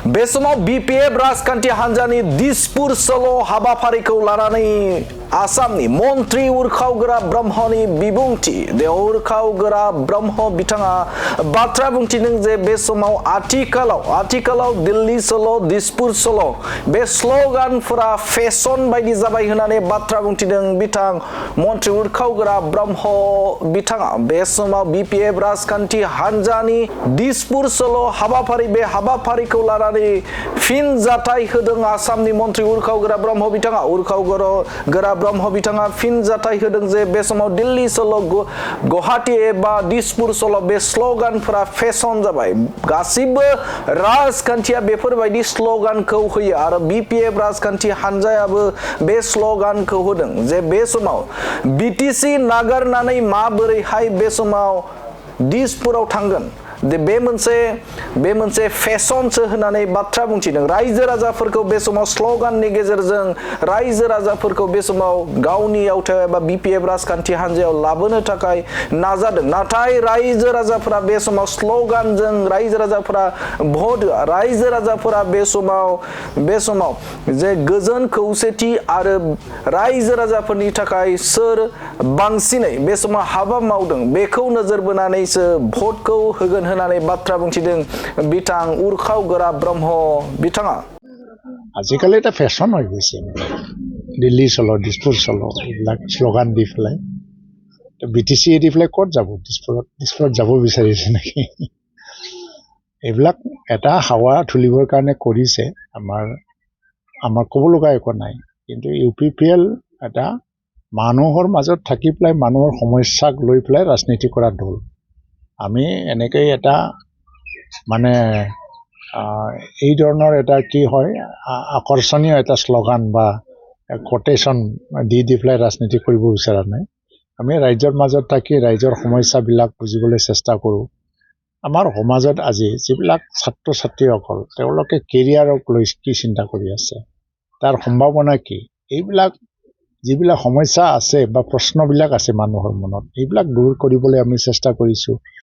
बे समाव बीपीएफ राजखान्थि हान्जानि दिसपुर चलो हाबाफारिखौ लानानै आसामनि मन्त्रि उरखावगोरा ब्रह्मनि बिबुंथि दे उरखावगोरा ब्रह्म बिथाङा बाथ्रा बुंथिदों जे बे समाव आथिखालाव दिल्ली चलो दिसपुर चलो बे स्लोगानफोरा फेशन बायदि जाबाय होननानै बाथ्रा बुंथिदों बिथां मन्त्रि उरखावगोरा ब्रह्म बिथाङा बे समाव बीपीएफ राजखान्थि हान्जानि दिसपुर चलो हाबाफारि बे हाबाफारिखौ लानानै फिनजाथाय होदों आसामनि मन्त्रि उरखावगोरा ब्रह्म बिथाङा उरखावगोरा ब्रह्म बिथाङा फिनजाथाय होदों जे बे समाव दिल्ली चलो गुवाहाटी एबा दिसपुर चलो बे स्लोगानफोरा फेशन जाबाय गासिबो राजखान्थिया बेफोरबायदि स्लोगानखौ होयो आरो बीपीएफ राजखान्थि हान्जायाबो बे स्लोगानखौ होदों जे बे समाव बीटीसी नागारनानै माबोरैहाय बे समाव दिसपुराव थांगोन बे मोनसे फेशनसो होननानै बाथ्रा बुंथिदों रायजो राजाफोरखौ बे समाव स्लोगाननि गेजेरजों रायजो राजाफोरखौ बे समाव गावनि आवथायाव एबा बीपीएफ राजखान्थि हान्जायाव लाबोनो थाखाय नाजादों नाथाय रायजो राजाफोरा बे समाव स्लोगानजों रायजो राजाफोरा भट रायजो राजाफोरा बे समाव जे गोजोन खौसेथि आरो रायजो राजाफोरनि थाखाय सोर बांसिनै बे समाव हाबा मावदों बेखौ नोजोर बोनानैसो भटखौ होगोन होननानै बाथ्रा बुंथिदों बिथां उरखावगोरा ब्रह्म बिथाङा आजिकाলি এটা ফ্যাশন হৈ গৈছে দিল্লী চলো দিছপুৰ চলো এইবিলাক শ্লোগান দি পেলাই বিটিচি দি পেলাই ক'ত যাব দিছপুৰত যাব বিচাৰিছে নেকি এইবিলাক এটা হাৱা তুলিবৰ কাৰণে কৰিছে আমাৰ ক'ব লগা একো নাই কিন্তু ইউপিপিএল এটা মানুহৰ মাজত থাকি পেলাই মানুহৰ সমস্যাক লৈ পেলাই ৰাজনীতি কৰা দল আমি এনেকৈ এটা মানে এই ধৰণৰ এটা কি হয় আকৰ্ষণীয় এটা শ্লোগান বা কোটেশন দি পেলাই ৰাজনীতি কৰিব বিচৰা নাই আমি ৰাজ্যৰ মাজত থাকি ৰাজ্যৰ সমস্যাবিলাক বুজিবলৈ চেষ্টা কৰোঁ আমাৰ সমাজত আজি যিবিলাক ছাত্ৰ ছাত্ৰীসকল তেওঁলোকে কেৰিয়াৰক লৈ কি চিন্তা কৰি আছে তাৰ সম্ভাৱনা কি এইবিলাক যিবিলাক সমস্যা আছে বা প্ৰশ্নবিলাক আছে মানুহৰ মনত এইবিলাক দূৰ কৰিবলৈ আমি চেষ্টা কৰিছোঁ